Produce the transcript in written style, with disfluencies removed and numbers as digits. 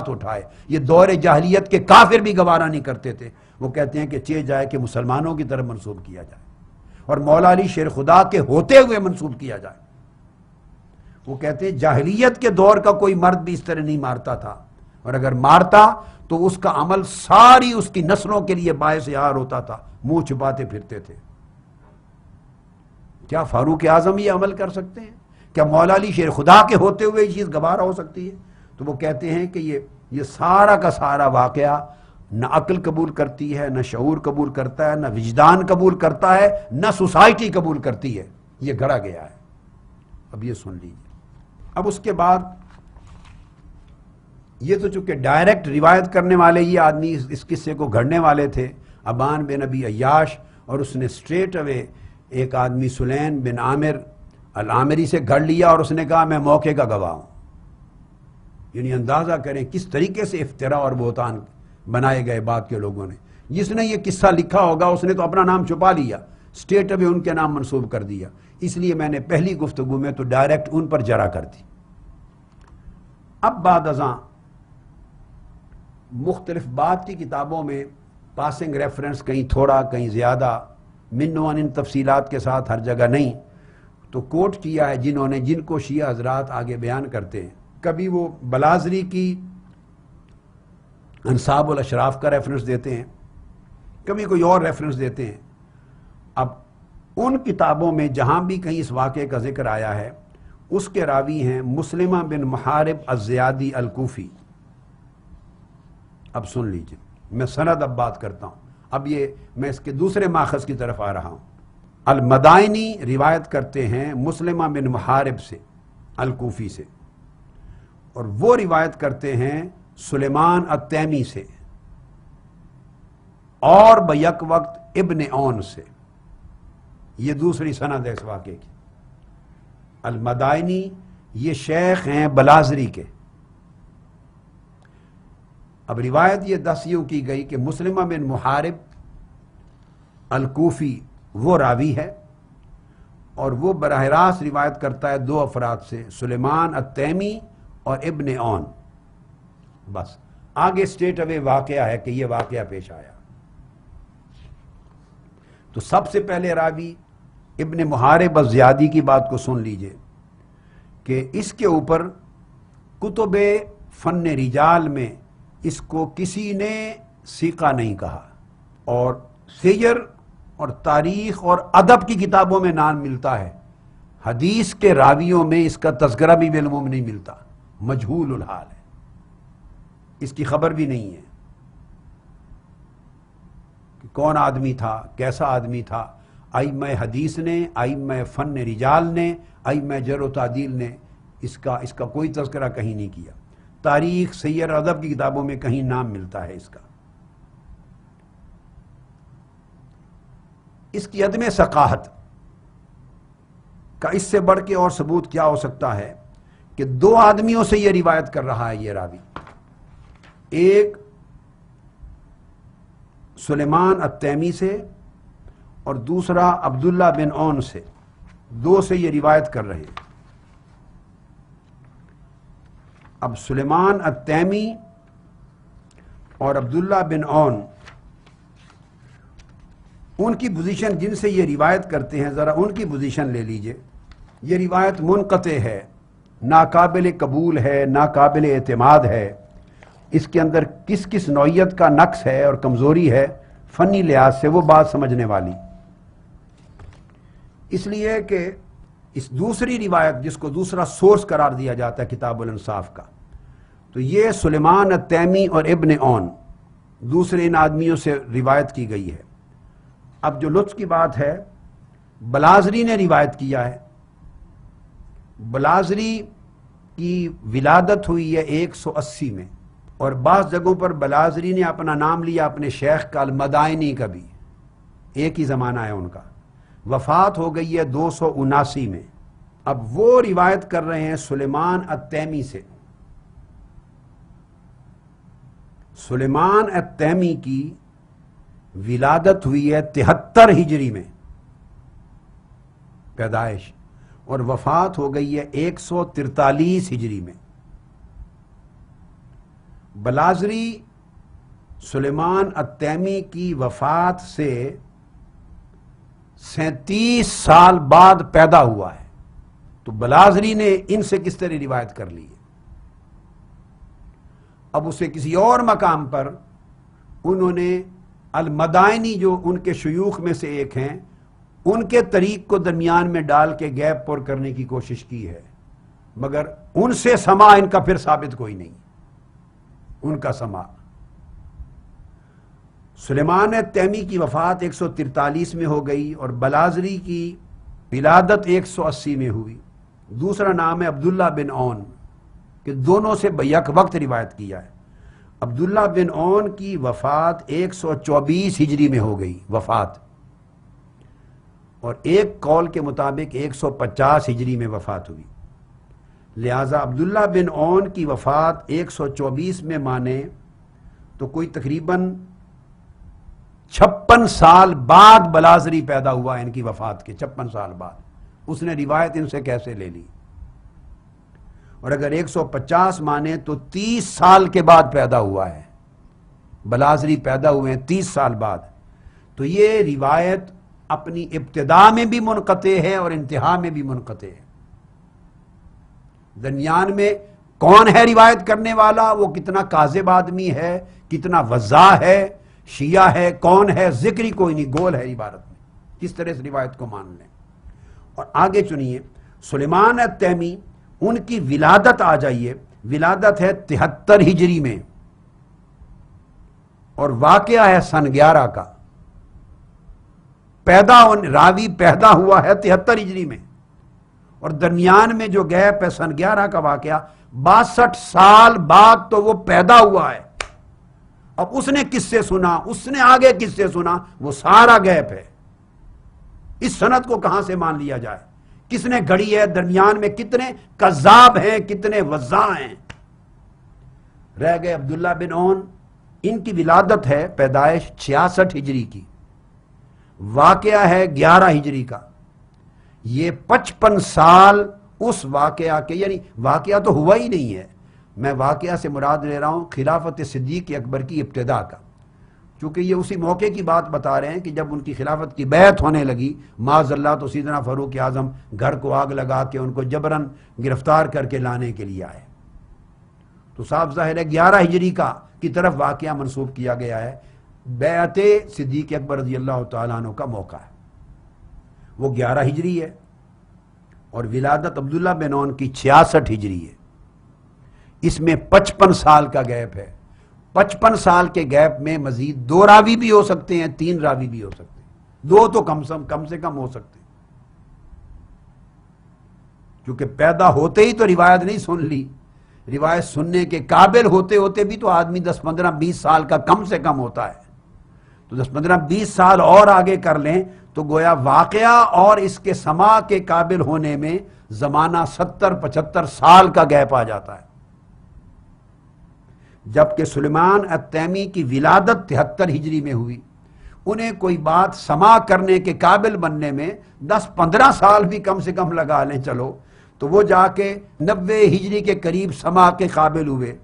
ہاتھ اٹھائے. یہ دور جاہلیت کے کافر بھی گوارا نہیں کرتے تھے. وہ کہتے ہیں کہ چہ جائے کہ مسلمانوں کی طرف منسوب کیا جائے اور مولا علی شیر خدا کے ہوتے ہوئے منسوب کیا جائے. وہ کہتے ہیں جاہلیت کے دور کا کوئی مرد بھی اس طرح نہیں مارتا تھا، اور اگر مارتا تو اس کا عمل ساری اس کی نسلوں کے لیے باعث یار ہوتا تھا، منہ چھپاتے پھرتے تھے. کیا فاروق اعظم یہ عمل کر سکتے ہیں؟ کیا مولا علی شیر خدا کے ہوتے ہوئے یہ چیز گوارا ہو سکتی ہے؟ تو وہ کہتے ہیں کہ یہ سارا کا سارا واقعہ نہ عقل قبول کرتی ہے، نہ شعور قبول کرتا ہے، نہ وجدان قبول کرتا ہے، نہ سوسائٹی قبول کرتی ہے، یہ گھڑا گیا ہے. اب یہ سن لیجیے. اب اس کے بعد یہ تو چونکہ ڈائریکٹ روایت کرنے والے یہ آدمی اس قصے کو گھڑنے والے تھے ابان بن ابی عیاش، اور اس نے سٹریٹ اوے ایک آدمی سلیم بن عامر العامری سے گھڑ لیا اور اس نے کہا میں موقع کا گواہ ہوں. یعنی اندازہ کریں کس طریقے سے افتراء اور بہتان بنائے گئے بعد کے لوگوں نے. جس نے یہ قصہ لکھا ہوگا اس نے تو اپنا نام چھپا لیا، سٹیٹ اوے ان کے نام منسوب کر دیا. اس لیے میں نے پہلی گفتگو میں تو ڈائریکٹ ان پر جرا کر دی. اب بعد ازاں مختلف بات کی کتابوں میں پاسنگ ریفرنس کہیں تھوڑا کہیں زیادہ، من و ان تفصیلات کے ساتھ ہر جگہ نہیں، تو کوٹ کیا ہے جن کو شیعہ حضرات آگے بیان کرتے ہیں. کبھی وہ بلازری کی انصاب الاشراف کا ریفرنس دیتے ہیں، کبھی کوئی اور ریفرنس دیتے ہیں. اب ان کتابوں میں جہاں بھی کہیں اس واقعے کا ذکر آیا ہے اس کے راوی ہیں مسلمہ بن محارب الزیادی الکوفی. اب سن لیجئے، میں سند اب بات کرتا ہوں. اب یہ میں اس کے دوسرے ماخذ کی طرف آ رہا ہوں. المدائنی روایت کرتے ہیں مسلمہ بن محارب سے الکوفی سے، اور وہ روایت کرتے ہیں سلیمان التیمی سے اور بیک وقت ابن اون سے. یہ دوسری سند ہے اس واقعے کی. المدائنی یہ شیخ ہیں بلازری کے. اب روایت یہ یوں کی گئی کہ مسلمہ بن محارب الکوفی وہ راوی ہے اور وہ براہ راست روایت کرتا ہے دو افراد سے، سلیمان التیمی اور ابن اون. بس آگے سٹیٹ اوے واقعہ ہے کہ یہ واقعہ پیش آیا. تو سب سے پہلے راوی ابن محارب الزیادی کی بات کو سن لیجئے کہ اس کے اوپر کتب فن رجال میں اس کو کسی نے سیقہ نہیں کہا، اور سیر اور تاریخ اور ادب کی کتابوں میں نام ملتا ہے. حدیث کے راویوں میں اس کا تذکرہ بھی بالعموم نہیں ملتا، مجہول الحال ہے، اس کی خبر بھی نہیں ہے کہ کون آدمی تھا، کیسا آدمی تھا. ائمہ حدیث نے، ائمہ فن رجال نے، ائمہ جرح و تعدیل نے اس کا کوئی تذکرہ کہیں نہیں کیا. تاریخ، سیر، ادب کی کتابوں میں کہیں نام ملتا ہے اس کا. اس کی عدم ثقافت کا اس سے بڑھ کے اور ثبوت کیا ہو سکتا ہے کہ دو آدمیوں سے یہ روایت کر رہا ہے یہ راوی. ایک سلیمان التیمی سے اور دوسرا عبداللہ بن اون سے، دو سے یہ روایت کر رہے ہیں. اب سلیمان التیمی اور عبداللہ بن اون، ان کی پوزیشن جن سے یہ روایت کرتے ہیں ذرا ان کی پوزیشن لے لیجئے. یہ روایت منقطع ہے، ناقابل قبول ہے، ناقابل اعتماد ہے. اس کے اندر کس کس نوعیت کا نقص ہے اور کمزوری ہے فنی لحاظ سے وہ بات سمجھنے والی. اس لیے کہ اس دوسری روایت جس کو دوسرا سورس قرار دیا جاتا ہے کتاب الانصاف کا، تو یہ سلیمان التیمی اور ابن اون دوسرے ان آدمیوں سے روایت کی گئی ہے. اب جو لطف کی بات ہے، بلازری نے روایت کیا ہے. بلازری کی ولادت ہوئی ہے 180 میں، اور بعض جگہوں پر بلازری نے اپنا نام لیا اپنے شیخ کا المدائنی کا بھی، ایک ہی زمانہ ہے ان کا. وفات ہو گئی ہے 279 میں. اب وہ روایت کر رہے ہیں سلیمان التیمی سے. سلیمان التیمی کی ولادت ہوئی ہے 73 ہجری میں پیدائش، اور وفات ہو گئی ہے 143 ہجری میں. بلازری سلیمان التیمی کی وفات سے 37 سال بعد پیدا ہوا ہے، تو بلازری نے ان سے کس طرح روایت کر لی ہے؟ اب اسے کسی اور مقام پر انہوں نے المدائنی جو ان کے شیوخ میں سے ایک ہیں ان کے طریق کو درمیان میں ڈال کے گیپ پر کرنے کی کوشش کی ہے، مگر ان سے سما ان کا پھر ثابت کوئی نہیں، ان کا سما۔ سلیمان التیمی کی وفات 143 میں ہو گئی اور بلازری کی ولادت 180 میں ہوئی۔ دوسرا نام ہے عبداللہ بن اون، کہ دونوں سے بیک وقت روایت کیا ہے۔ عبداللہ بن اون کی وفات 124 ہجری میں ہو گئی وفات، اور ایک قول کے مطابق 150 ہجری میں وفات ہوئی۔ لہذا عبداللہ بن اون کی وفات 124 میں مانے تو کوئی تقریباً 56 سال بعد بلازری پیدا ہوا ان کی وفات کے، 56 سال بعد اس نے روایت ان سے کیسے لے لی؟ اور اگر 150 مانے تو 30 سال کے بعد پیدا ہوا ہے، بلازری پیدا ہوئے ہیں 30 سال بعد، تو یہ روایت اپنی ابتدا میں بھی منقطع ہے اور انتہا میں بھی منقطع ہے۔ درمیان میں کون ہے روایت کرنے والا، وہ کتنا کاذب آدمی ہے، کتنا وضاح ہے، شیعہ ہے، کون ہے، ذکر ہی کوئی نہیں، گول ہے عبارت میں، کس طرح اس روایت کو مان لیں۔ اور آگے سنیے، سلیمان التیمی ان کی ولادت آ جائیے، ولادت ہے 73 ہجری میں اور واقعہ ہے سن 11 کا، راوی پیدا ہوا ہے 73 ہجری میں، اور درمیان میں جو گیپ ہے سن 11 کا واقعہ، 62 سال بعد تو وہ پیدا ہوا ہے۔ اب اس نے کس سے سنا، اس نے آگے کس سے سنا، وہ سارا گیپ ہے۔ اس سند کو کہاں سے مان لیا جائے، کس نے گھڑی ہے، درمیان میں کتنے کذاب ہیں، کتنے وضاح ہیں۔ رہ گئے عبداللہ بن اون، ان کی ولادت ہے پیدائش 66 ہجری کی، واقعہ ہے 11 ہجری کا۔ یہ 55 سال اس واقعہ کے، یعنی واقعہ تو ہوا ہی نہیں ہے، میں واقعہ سے مراد لے رہا ہوں خلافت صدیق اکبر کی ابتدا کا، چونکہ یہ اسی موقع کی بات بتا رہے ہیں کہ جب ان کی خلافت کی بیعت ہونے لگی، معاذ اللہ تو سیدنا فاروق اعظم گھر کو آگ لگا کے ان کو جبراً گرفتار کر کے لانے کے لیے آئے، تو صاف ظاہر ہے 11 ہجری کا کی طرف واقعہ منسوب کیا گیا ہے۔ بیعت صدیق اکبر رضی اللہ تعالیٰ عنہ کا موقع ہے، وہ 11 ہجری ہے، اور ولادت عبداللہ بن اون کی 66 ہجری ہے۔ اس میں 55 سال کا گیپ ہے۔ 55 سال کے گیپ میں مزید 2 راوی بھی ہو سکتے ہیں، 3 راوی بھی ہو سکتے ہیں، 2 تو کم سے کم ہو سکتے ہیں، کیونکہ پیدا ہوتے ہی تو روایت نہیں سن لی، روایت سننے کے قابل ہوتے ہوتے بھی تو آدمی 10 15 20 سال کا کم سے کم ہوتا ہے، تو 10 15 20 سال اور آگے کر لیں تو گویا واقعہ اور اس کے سما کے قابل ہونے میں زمانہ 70 75 سال کا گیپ آ جاتا ہے، جبکہ سلیمان التیمی کی ولادت 73 ہجری میں ہوئی، انہیں کوئی بات سما کرنے کے قابل بننے میں 10 15 سال بھی کم سے کم لگا لیں چلو، تو وہ جا کے 90 ہجری کے قریب سما کے قابل ہوئے،